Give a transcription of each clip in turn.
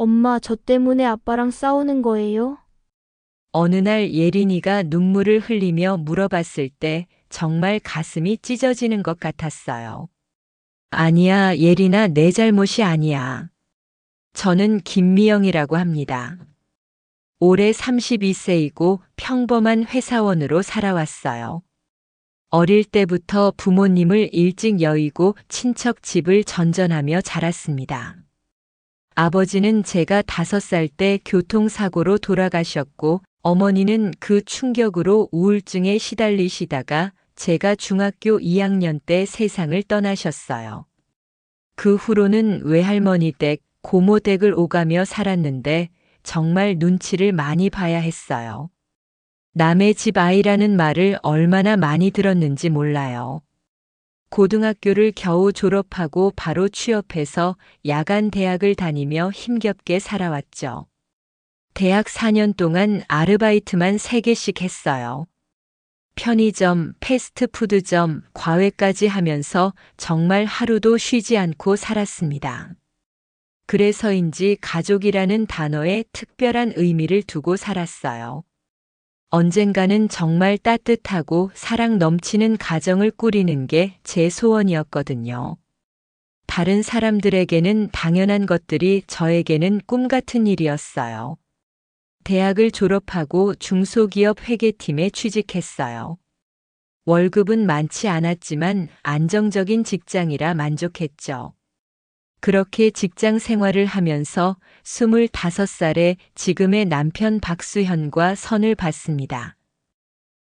엄마, 저 때문에 아빠랑 싸우는 거예요? 어느 날 예린이가 눈물을 흘리며 물어봤을 때 정말 가슴이 찢어지는 것 같았어요. 아니야, 예린아, 내 잘못이 아니야. 저는 김미영이라고 합니다. 올해 32세이고 평범한 회사원으로 살아왔어요. 어릴 때부터 부모님을 일찍 여의고 친척 집을 전전하며 자랐습니다. 아버지는 제가 5살 때 교통사고로 돌아가셨고, 어머니는 그 충격으로 우울증에 시달리시다가 제가 중학교 2학년 때 세상을 떠나셨어요. 그 후로는 외할머니 댁, 고모 댁을 오가며 살았는데 정말 눈치를 많이 봐야 했어요. 남의 집 아이라는 말을 얼마나 많이 들었는지 몰라요. 고등학교를 겨우 졸업하고 바로 취업해서 야간 대학을 다니며 힘겹게 살아왔죠. 대학 4년 동안 아르바이트만 3개씩 했어요. 편의점, 패스트푸드점, 과외까지 하면서 정말 하루도 쉬지 않고 살았습니다. 그래서인지 가족이라는 단어에 특별한 의미를 두고 살았어요. 언젠가는 정말 따뜻하고 사랑 넘치는 가정을 꾸리는 게 제 소원이었거든요. 다른 사람들에게는 당연한 것들이 저에게는 꿈 같은 일이었어요. 대학을 졸업하고 중소기업 회계팀에 취직했어요. 월급은 많지 않았지만 안정적인 직장이라 만족했죠. 그렇게 직장 생활을 하면서 25살에 지금의 남편 박수현과 선을 봤습니다.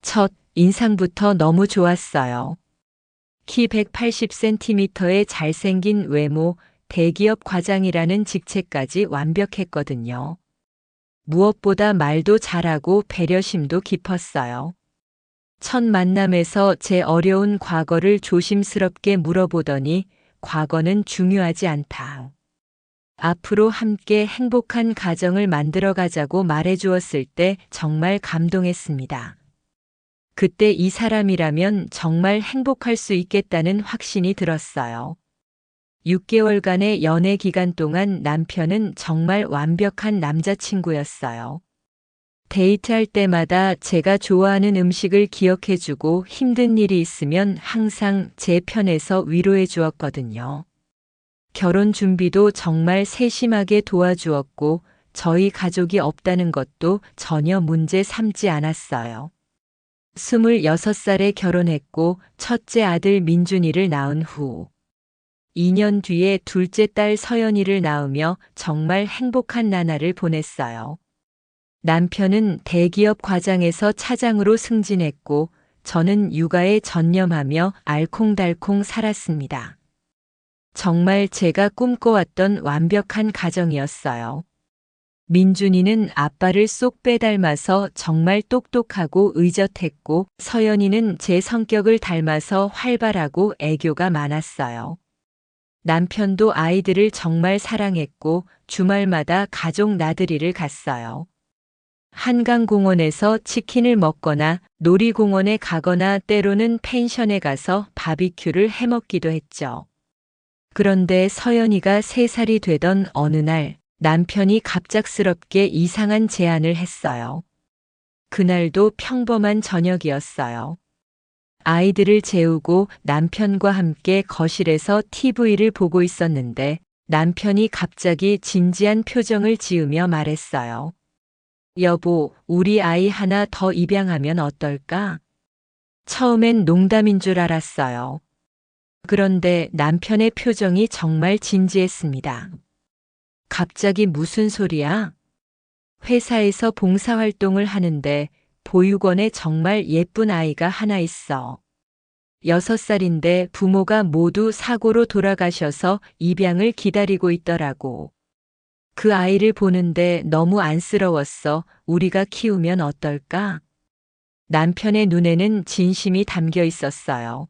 첫 인상부터 너무 좋았어요. 키 180cm의 잘생긴 외모, 대기업 과장이라는 직책까지 완벽했거든요. 무엇보다 말도 잘하고 배려심도 깊었어요. 첫 만남에서 제 어려운 과거를 조심스럽게 물어보더니 과거는 중요하지 않다. 앞으로 함께 행복한 가정을 만들어 가자고 말해 주었을 때 정말 감동했습니다. 그때 이 사람이라면 정말 행복할 수 있겠다는 확신이 들었어요. 6개월간의 연애 기간 동안 남편은 정말 완벽한 남자친구였어요. 데이트할 때마다 제가 좋아하는 음식을 기억해 주고 힘든 일이 있으면 항상 제 편에서 위로해 주었거든요. 결혼 준비도 정말 세심하게 도와주었고 저희 가족이 없다는 것도 전혀 문제 삼지 않았어요. 26살에 결혼했고 첫째 아들 민준이를 낳은 후 2년 뒤에 둘째 딸 서연이를 낳으며 정말 행복한 나날을 보냈어요. 남편은 대기업 과장에서 차장으로 승진했고 저는 육아에 전념하며 알콩달콩 살았습니다. 정말 제가 꿈꿔왔던 완벽한 가정이었어요. 민준이는 아빠를 쏙 빼닮아서 정말 똑똑하고 의젓했고 서연이는 제 성격을 닮아서 활발하고 애교가 많았어요. 남편도 아이들을 정말 사랑했고 주말마다 가족 나들이를 갔어요. 한강공원에서 치킨을 먹거나 놀이공원에 가거나 때로는 펜션에 가서 바비큐를 해먹기도 했죠. 그런데 서연이가 3살이 되던 어느 날 남편이 갑작스럽게 이상한 제안을 했어요. 그날도 평범한 저녁이었어요. 아이들을 재우고 남편과 함께 거실에서 TV를 보고 있었는데 남편이 갑자기 진지한 표정을 지으며 말했어요. 여보, 우리 아이 하나 더 입양하면 어떨까? 처음엔 농담인 줄 알았어요. 그런데 남편의 표정이 정말 진지했습니다. 갑자기 무슨 소리야? 회사에서 봉사활동을 하는데 보육원에 정말 예쁜 아이가 하나 있어. 6살인데 부모가 모두 사고로 돌아가셔서 입양을 기다리고 있더라고. 그 아이를 보는데 너무 안쓰러웠어. 우리가 키우면 어떨까? 남편의 눈에는 진심이 담겨 있었어요.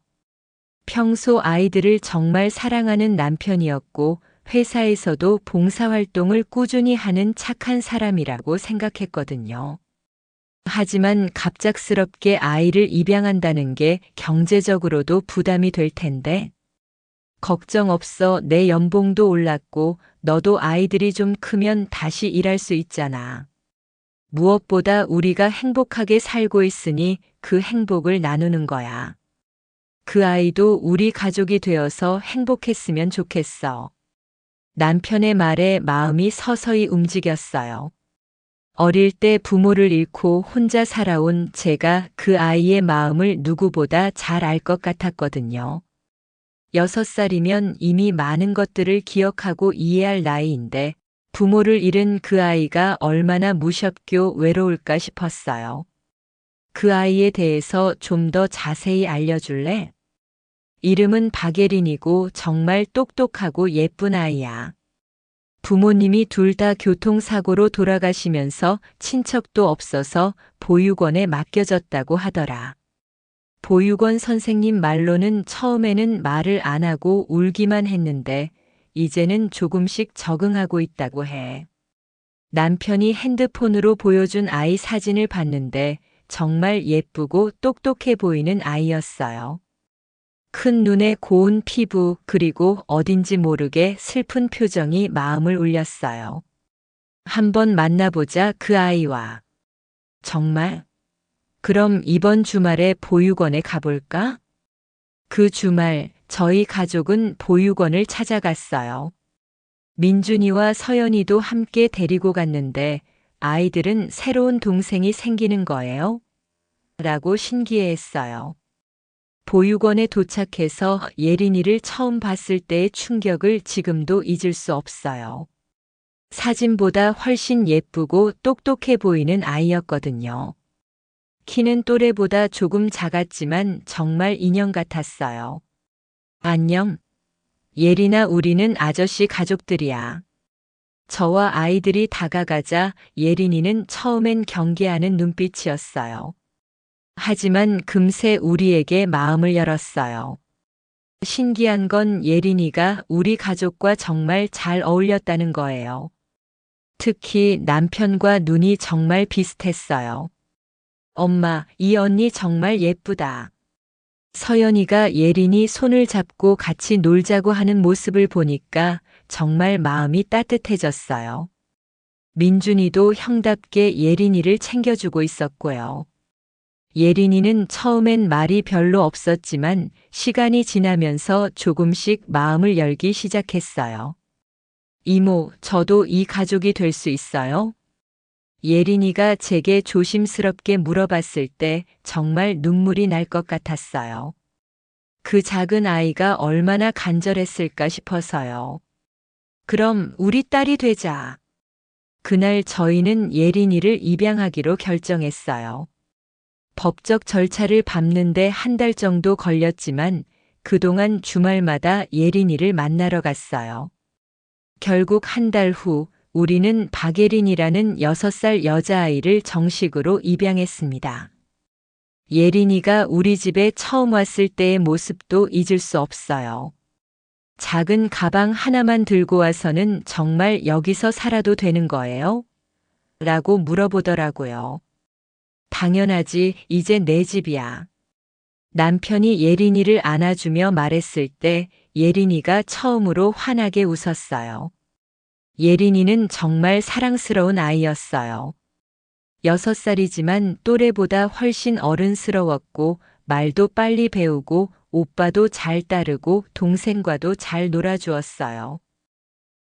평소 아이들을 정말 사랑하는 남편이었고 회사에서도 봉사활동을 꾸준히 하는 착한 사람이라고 생각했거든요. 하지만 갑작스럽게 아이를 입양한다는 게 경제적으로도 부담이 될 텐데 걱정 없어. 내 연봉도 올랐고 너도 아이들이 좀 크면 다시 일할 수 있잖아. 무엇보다 우리가 행복하게 살고 있으니 그 행복을 나누는 거야. 그 아이도 우리 가족이 되어서 행복했으면 좋겠어. 남편의 말에 마음이 서서히 움직였어요. 어릴 때 부모를 잃고 혼자 살아온 제가 그 아이의 마음을 누구보다 잘 알 것 같았거든요. 6살이면 이미 많은 것들을 기억하고 이해할 나이인데 부모를 잃은 그 아이가 얼마나 무섭고 외로울까 싶었어요. 그 아이에 대해서 좀 더 자세히 알려줄래? 이름은 박예린이고 정말 똑똑하고 예쁜 아이야. 부모님이 둘 다 교통사고로 돌아가시면서 친척도 없어서 보육원에 맡겨졌다고 하더라. 보육원 선생님 말로는 처음에는 말을 안 하고 울기만 했는데 이제는 조금씩 적응하고 있다고 해. 남편이 핸드폰으로 보여준 아이 사진을 봤는데 정말 예쁘고 똑똑해 보이는 아이였어요. 큰 눈에 고운 피부 그리고 어딘지 모르게 슬픈 표정이 마음을 울렸어요. 한번 만나보자 그 아이와. 정말? 그럼 이번 주말에 보육원에 가볼까? 그 주말 저희 가족은 보육원을 찾아갔어요. 민준이와 서연이도 함께 데리고 갔는데 아이들은 새로운 동생이 생기는 거예요? 라고 신기해했어요. 보육원에 도착해서 예린이를 처음 봤을 때의 충격을 지금도 잊을 수 없어요. 사진보다 훨씬 예쁘고 똑똑해 보이는 아이였거든요. 키는 또래보다 조금 작았지만 정말 인형 같았어요. 안녕. 예린아, 우리는 아저씨 가족들이야. 저와 아이들이 다가가자 예린이는 처음엔 경계하는 눈빛이었어요. 하지만 금세 우리에게 마음을 열었어요. 신기한 건 예린이가 우리 가족과 정말 잘 어울렸다는 거예요. 특히 남편과 눈이 정말 비슷했어요. 엄마, 이 언니 정말 예쁘다. 서연이가 예린이 손을 잡고 같이 놀자고 하는 모습을 보니까 정말 마음이 따뜻해졌어요. 민준이도 형답게 예린이를 챙겨주고 있었고요. 예린이는 처음엔 말이 별로 없었지만 시간이 지나면서 조금씩 마음을 열기 시작했어요. 이모, 저도 이 가족이 될 수 있어요? 예린이가 제게 조심스럽게 물어봤을 때 정말 눈물이 날 것 같았어요. 그 작은 아이가 얼마나 간절했을까 싶어서요. 그럼 우리 딸이 되자. 그날 저희는 예린이를 입양하기로 결정했어요. 법적 절차를 밟는데 한 달 정도 걸렸지만 그동안 주말마다 예린이를 만나러 갔어요. 결국 한 달 후 우리는 박예린이라는 6살 여자아이를 정식으로 입양했습니다. 예린이가 우리 집에 처음 왔을 때의 모습도 잊을 수 없어요. 작은 가방 하나만 들고 와서는 정말 여기서 살아도 되는 거예요? 라고 물어보더라고요. 당연하지, 이제 내 집이야. 남편이 예린이를 안아주며 말했을 때 예린이가 처음으로 환하게 웃었어요. 예린이는 정말 사랑스러운 아이였어요. 6살이지만 또래보다 훨씬 어른스러웠고 말도 빨리 배우고 오빠도 잘 따르고 동생과도 잘 놀아주었어요.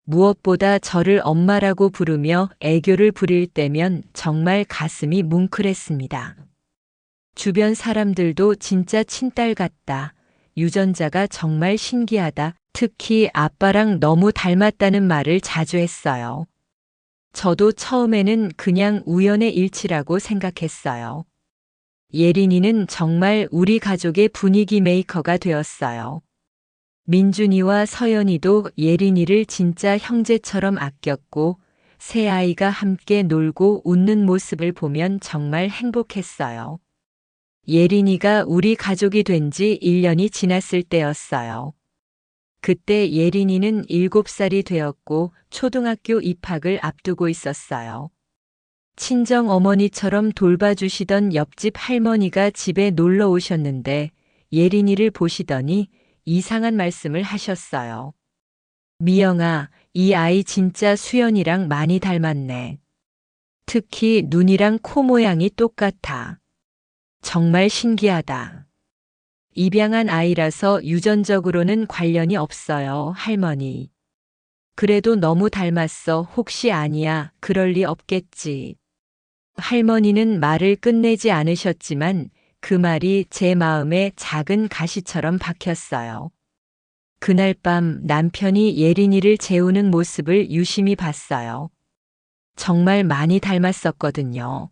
무엇보다 저를 엄마라고 부르며 애교를 부릴 때면 정말 가슴이 뭉클했습니다. 주변 사람들도 진짜 친딸 같다. 유전자가 정말 신기하다. 특히 아빠랑 너무 닮았다는 말을 자주 했어요. 저도 처음에는 그냥 우연의 일치라고 생각했어요. 예린이는 정말 우리 가족의 분위기 메이커가 되었어요. 민준이와 서연이도 예린이를 진짜 형제처럼 아꼈고 새 아이가 함께 놀고 웃는 모습을 보면 정말 행복했어요. 예린이가 우리 가족이 된 지 1년이 지났을 때였어요. 그때 예린이는 7살이 되었고 초등학교 입학을 앞두고 있었어요. 친정 어머니처럼 돌봐주시던 옆집 할머니가 집에 놀러 오셨는데 예린이를 보시더니 이상한 말씀을 하셨어요. 미영아, 이 아이 진짜 수연이랑 많이 닮았네. 특히 눈이랑 코 모양이 똑같아. 정말 신기하다. 입양한 아이라서 유전적으로는 관련이 없어요, 할머니. 그래도 너무 닮았어. 혹시 아니야. 그럴 리 없겠지. 할머니는 말을 끝내지 않으셨지만 그 말이 제 마음에 작은 가시처럼 박혔어요. 그날 밤 남편이 예린이를 재우는 모습을 유심히 봤어요. 정말 많이 닮았었거든요.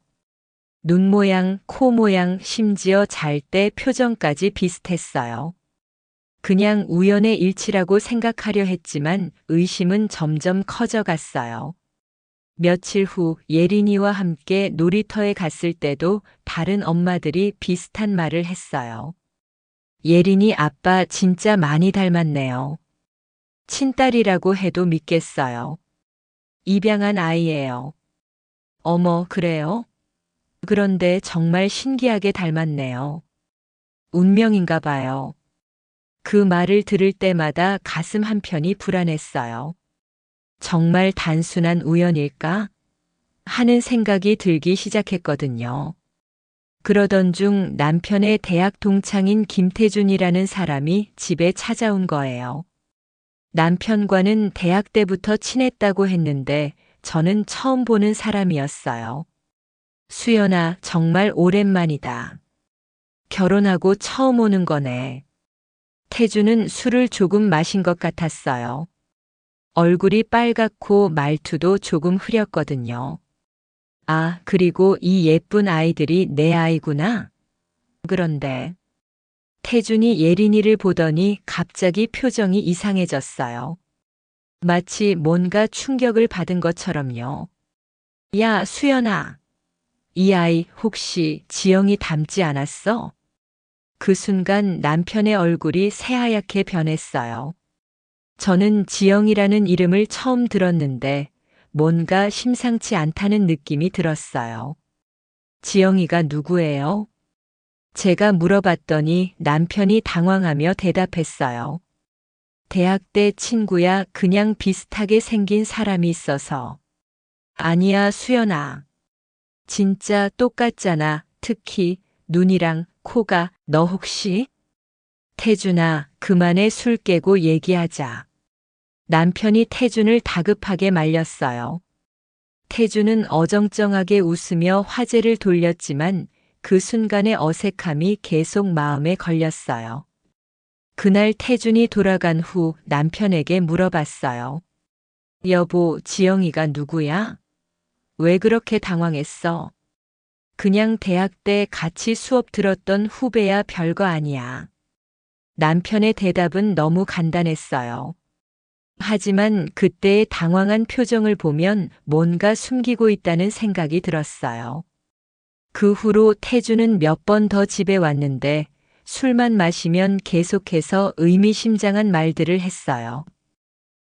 눈 모양, 코 모양, 심지어 잘 때 표정까지 비슷했어요. 그냥 우연의 일치라고 생각하려 했지만 의심은 점점 커져갔어요. 며칠 후 예린이와 함께 놀이터에 갔을 때도 다른 엄마들이 비슷한 말을 했어요. 예린이 아빠 진짜 많이 닮았네요. 친딸이라고 해도 믿겠어요. 입양한 아이예요. 어머, 그래요? 그런데 정말 신기하게 닮았네요. 운명인가 봐요. 그 말을 들을 때마다 가슴 한편이 불안했어요. 정말 단순한 우연일까? 하는 생각이 들기 시작했거든요. 그러던 중 남편의 대학 동창인 김태준이라는 사람이 집에 찾아온 거예요. 남편과는 대학 때부터 친했다고 했는데 저는 처음 보는 사람이었어요. 수연아, 정말 오랜만이다. 결혼하고 처음 오는 거네. 태주는 술을 조금 마신 것 같았어요. 얼굴이 빨갛고 말투도 조금 흐렸거든요. 아, 그리고 이 예쁜 아이들이 내 아이구나. 그런데 태준이 예린이를 보더니 갑자기 표정이 이상해졌어요. 마치 뭔가 충격을 받은 것처럼요. 야, 수연아. 이 아이 혹시 지영이 닮지 않았어? 그 순간 남편의 얼굴이 새하얗게 변했어요. 저는 지영이라는 이름을 처음 들었는데 뭔가 심상치 않다는 느낌이 들었어요. 지영이가 누구예요? 제가 물어봤더니 남편이 당황하며 대답했어요. 대학 때 친구야. 그냥 비슷하게 생긴 사람이 있어서. 아니야, 수연아. 진짜 똑같잖아. 특히 눈이랑 코가. 너 혹시? 태준아, 그만해. 술 깨고 얘기하자. 남편이 태준을 다급하게 말렸어요. 태준은 어정쩡하게 웃으며 화제를 돌렸지만 그 순간의 어색함이 계속 마음에 걸렸어요. 그날 태준이 돌아간 후 남편에게 물어봤어요. 여보, 지영이가 누구야? 왜 그렇게 당황했어? 그냥 대학 때 같이 수업 들었던 후배야. 별거 아니야. 남편의 대답은 너무 간단했어요. 하지만 그때의 당황한 표정을 보면 뭔가 숨기고 있다는 생각이 들었어요. 그 후로 태주는 몇 번 더 집에 왔는데 술만 마시면 계속해서 의미심장한 말들을 했어요.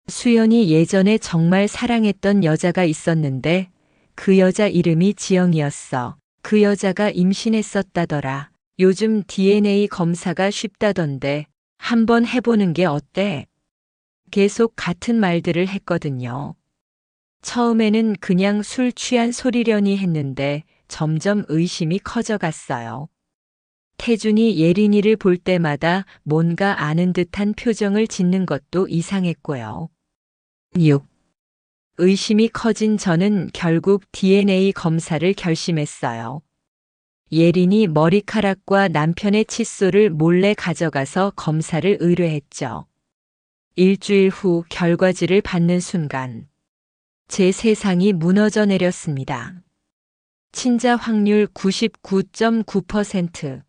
수연이 예전에 정말 사랑했던 여자가 있었는데 그 여자 이름이 지영이었어. 그 여자가 임신했었다더라. 요즘 DNA 검사가 쉽다던데 한번 해보는 게 어때? 계속 같은 말들을 했거든요. 처음에는 그냥 술 취한 소리려니 했는데 점점 의심이 커져갔어요. 태준이 예린이를 볼 때마다 뭔가 아는 듯한 표정을 짓는 것도 이상했고요. 6. 의심이 커진 저는 결국 DNA 검사를 결심했어요. 예린이 머리카락과 남편의 칫솔을 몰래 가져가서 검사를 의뢰했죠. 일주일 후 결과지를 받는 순간 제 세상이 무너져 내렸습니다. 친자 확률 99.9%.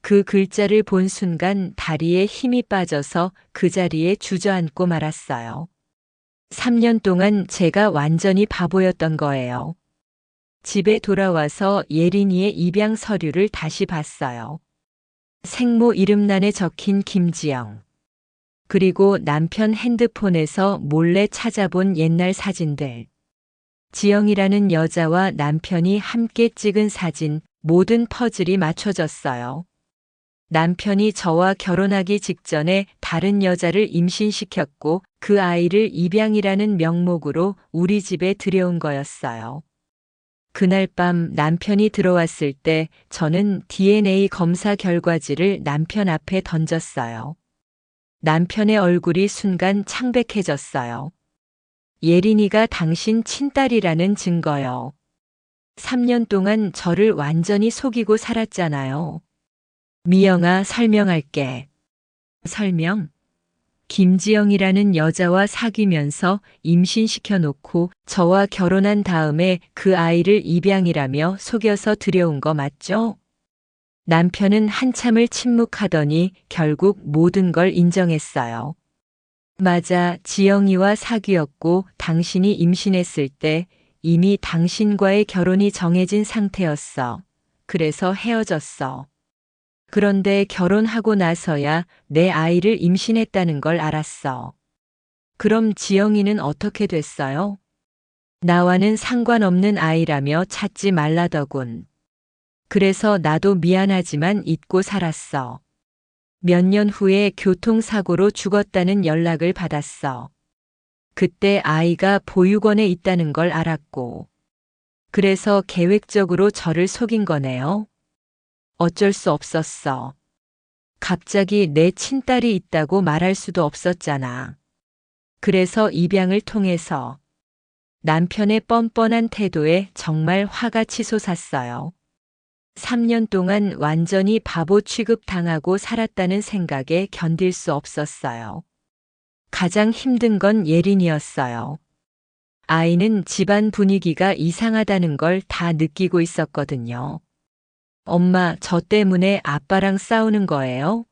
그 글자를 본 순간 다리에 힘이 빠져서 그 자리에 주저앉고 말았어요. 3년 동안 제가 완전히 바보였던 거예요. 집에 돌아와서 예린이의 입양 서류를 다시 봤어요. 생모 이름란에 적힌 김지영. 그리고 남편 핸드폰에서 몰래 찾아본 옛날 사진들. 지영이라는 여자와 남편이 함께 찍은 사진, 모든 퍼즐이 맞춰졌어요. 남편이 저와 결혼하기 직전에 다른 여자를 임신시켰고 그 아이를 입양이라는 명목으로 우리 집에 들여온 거였어요. 그날 밤 남편이 들어왔을 때 저는 DNA 검사 결과지를 남편 앞에 던졌어요. 남편의 얼굴이 순간 창백해졌어요. 예린이가 당신 친딸이라는 증거요. 3년 동안 저를 완전히 속이고 살았잖아요. 미영아, 설명할게. 설명? 김지영이라는 여자와 사귀면서 임신시켜 놓고 저와 결혼한 다음에 그 아이를 입양이라며 속여서 들여온 거 맞죠? 남편은 한참을 침묵하더니 결국 모든 걸 인정했어요. 맞아, 지영이와 사귀었고 당신이 임신했을 때 이미 당신과의 결혼이 정해진 상태였어. 그래서 헤어졌어. 그런데 결혼하고 나서야 내 아이를 임신했다는 걸 알았어. 그럼 지영이는 어떻게 됐어요? 나와는 상관없는 아이라며 찾지 말라더군. 그래서 나도 미안하지만 잊고 살았어. 몇 년 후에 교통사고로 죽었다는 연락을 받았어. 그때 아이가 보육원에 있다는 걸 알았고. 그래서 계획적으로 저를 속인 거네요. 어쩔 수 없었어. 갑자기 내 친딸이 있다고 말할 수도 없었잖아. 그래서 입양을 통해서 남편의 뻔뻔한 태도에 정말 화가 치솟았어요. 3년 동안 완전히 바보 취급당하고 살았다는 생각에 견딜 수 없었어요. 가장 힘든 건 예린이었어요. 아이는 집안 분위기가 이상하다는 걸 다 느끼고 있었거든요. 엄마, 저 때문에 아빠랑 싸우는 거예요?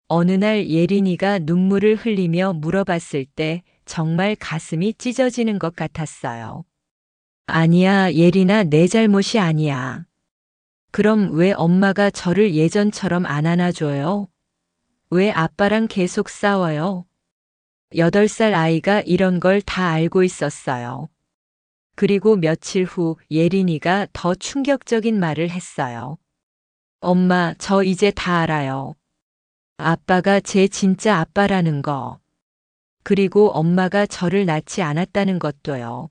어느 날 예린이가 눈물을 흘리며 물어봤을 때 정말 가슴이 찢어지는 것 같았어요. 아니야, 예린아, 내 잘못이 아니야. 그럼 왜 엄마가 저를 예전처럼 안 안아줘요? 왜 아빠랑 계속 싸워요? 8살 아이가 이런 걸 다 알고 있었어요. 그리고 며칠 후 예린이가 더 충격적인 말을 했어요. 엄마, 저 이제 다 알아요. 아빠가 제 진짜 아빠라는 거. 그리고 엄마가 저를 낳지 않았다는 것도요.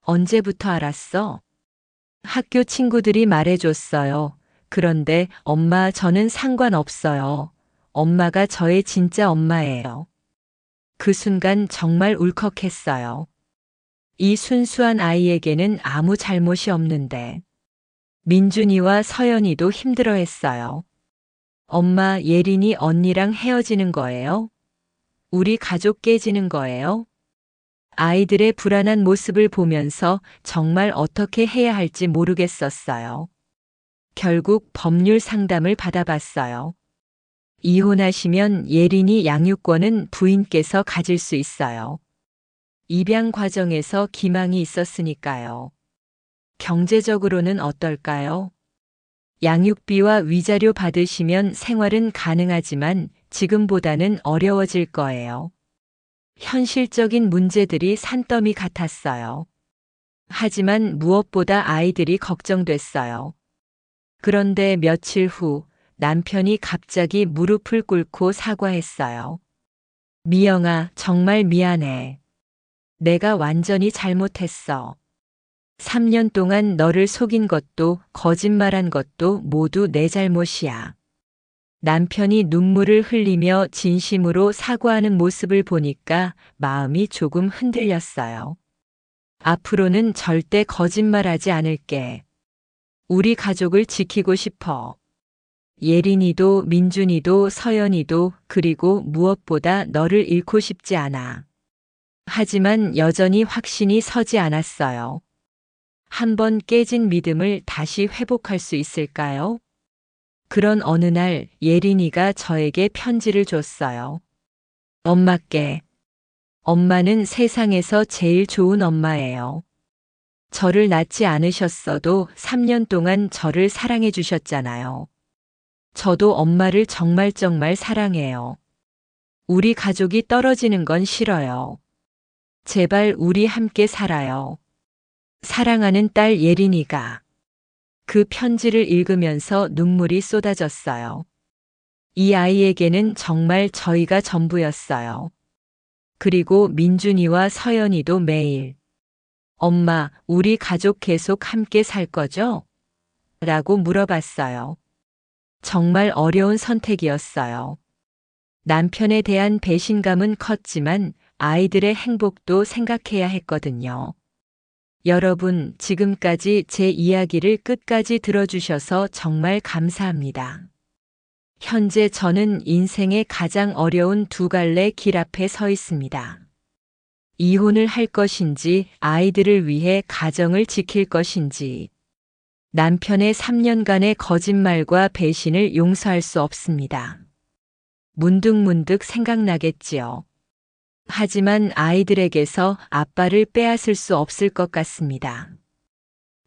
언제부터 알았어? 학교 친구들이 말해줬어요. 그런데 엄마, 저는 상관없어요. 엄마가 저의 진짜 엄마예요. 그 순간 정말 울컥했어요. 이 순수한 아이에게는 아무 잘못이 없는데. 민준이와 서연이도 힘들어했어요. 엄마, 예린이 언니랑 헤어지는 거예요? 우리 가족 깨지는 거예요? 아이들의 불안한 모습을 보면서 정말 어떻게 해야 할지 모르겠었어요. 결국 법률 상담을 받아봤어요. 이혼하시면 예린이 양육권은 부인께서 가질 수 있어요. 입양 과정에서 기망이 있었으니까요. 경제적으로는 어떨까요? 양육비와 위자료 받으시면 생활은 가능하지만 지금보다는 어려워질 거예요. 현실적인 문제들이 산더미 같았어요. 하지만 무엇보다 아이들이 걱정됐어요. 그런데 며칠 후 남편이 갑자기 무릎을 꿇고 사과했어요. 미영아, 정말 미안해. 내가 완전히 잘못했어. 3년 동안 너를 속인 것도 거짓말한 것도 모두 내 잘못이야. 남편이 눈물을 흘리며 진심으로 사과하는 모습을 보니까 마음이 조금 흔들렸어요. 앞으로는 절대 거짓말하지 않을게. 우리 가족을 지키고 싶어. 예린이도 민준이도 서연이도 그리고 무엇보다 너를 잃고 싶지 않아. 하지만 여전히 확신이 서지 않았어요. 한번 깨진 믿음을 다시 회복할 수 있을까요? 그런 어느 날 예린이가 저에게 편지를 줬어요. 엄마께. 엄마는 세상에서 제일 좋은 엄마예요. 저를 낳지 않으셨어도 3년 동안 저를 사랑해 주셨잖아요. 저도 엄마를 정말 사랑해요. 우리 가족이 떨어지는 건 싫어요. 제발 우리 함께 살아요. 사랑하는 딸 예린이가. 그 편지를 읽으면서 눈물이 쏟아졌어요. 이 아이에게는 정말 저희가 전부였어요. 그리고 민준이와 서연이도 매일 엄마, 우리 가족 계속 함께 살 거죠? 라고 물어봤어요. 정말 어려운 선택이었어요. 남편에 대한 배신감은 컸지만 아이들의 행복도 생각해야 했거든요. 여러분, 지금까지 제 이야기를 끝까지 들어주셔서 정말 감사합니다. 현재 저는 인생의 가장 어려운 두 갈래 길 앞에 서 있습니다. 이혼을 할 것인지, 아이들을 위해 가정을 지킬 것인지. 남편의 3년간의 거짓말과 배신을 용서할 수 없습니다. 문득문득 생각나겠지요. 하지만 아이들에게서 아빠를 빼앗을 수 없을 것 같습니다.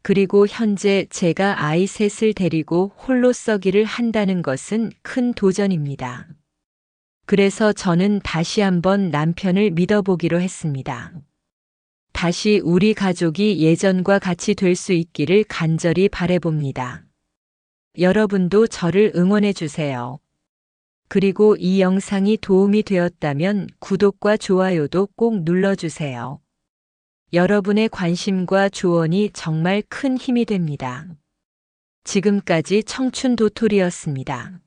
그리고 현재 제가 아이 셋을 데리고 홀로 썩이를 한다는 것은 큰 도전입니다. 그래서 저는 다시 한번 남편을 믿어보기로 했습니다. 다시 우리 가족이 예전과 같이 될 수 있기를 간절히 바라봅니다. 여러분도 저를 응원해 주세요. 그리고 이 영상이 도움이 되었다면 구독과 좋아요도 꼭 눌러주세요. 여러분의 관심과 조언이 정말 큰 힘이 됩니다. 지금까지 청춘 도토리였습니다.